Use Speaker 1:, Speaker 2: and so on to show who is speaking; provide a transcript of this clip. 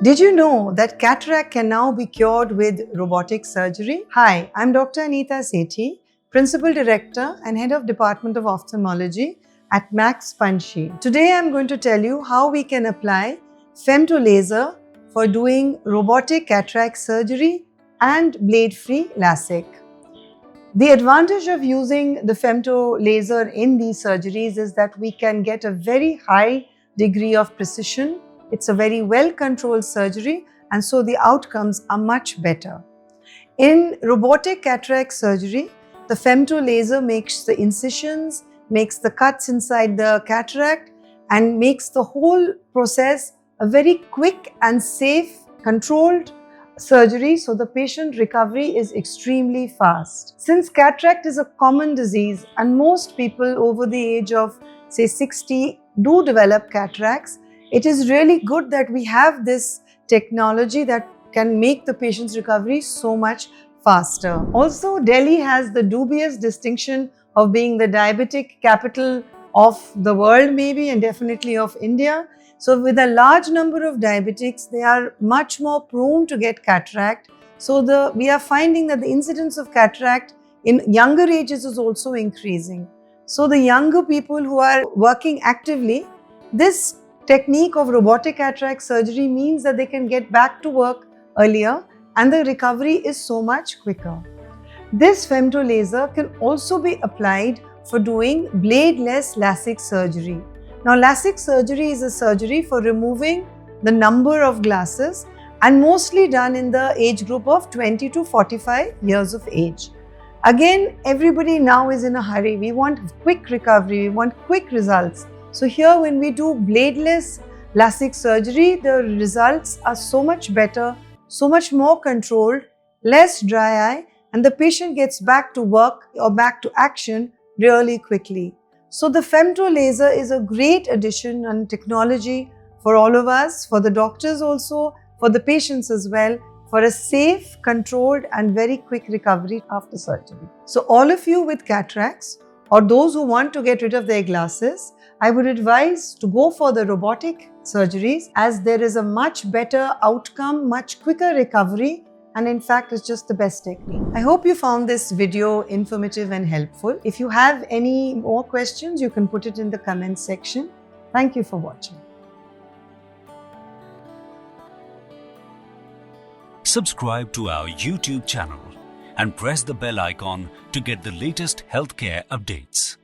Speaker 1: Did you know that cataract can now be cured with robotic surgery? Hi, I'm Dr. Anita Sethi, Principal Director and Head of Department of Ophthalmology at Max Panchi. Today I'm going to tell you how we can apply femtolaser for doing robotic cataract surgery and blade-free LASIK. The advantage of using the femtolaser in these surgeries is that we can get a very high degree of precision. It's a very well-controlled surgery, and so the outcomes are much better. In robotic cataract surgery, the femtolaser makes the incisions, makes the cuts inside the cataract, and makes the whole process a very quick and safe, controlled surgery, so the patient recovery is extremely fast. Since cataract is a common disease and most people over the age of say 60 do develop cataracts, it is really good that we have this technology that can make the patient's recovery so much faster. Also, Delhi has the dubious distinction of being the diabetic capital of the world maybe, and definitely of India. So with a large number of diabetics, they are much more prone to get cataract. So we are finding that the incidence of cataract in younger ages is also increasing. So the younger people who are working actively, this technique of robotic cataract surgery means that they can get back to work earlier and the recovery is so much quicker. This femtolaser can also be applied for doing bladeless LASIK surgery. Now, LASIK surgery is a surgery for removing the number of glasses and mostly done in the age group of 20 to 45 years of age. Again, everybody now is in a hurry. We want quick recovery, we want quick results. So here when we do bladeless LASIK surgery, the results are so much better, so much more controlled, less dry eye, and the patient gets back to work or back to action really quickly. So the femtolaser is a great addition and technology for all of us, for the doctors also, for the patients as well, for a safe, controlled and very quick recovery after surgery. So all of you with cataracts or those who want to get rid of their glasses, I would advise to go for the robotic surgeries as there is a much better outcome, much quicker recovery, and in fact it's just the best technique. I hope you found this video informative and helpful. If you have any more questions, you can put it in the comments section. Thank you for watching.
Speaker 2: Subscribe to our YouTube channel and press the bell icon to get the latest healthcare updates.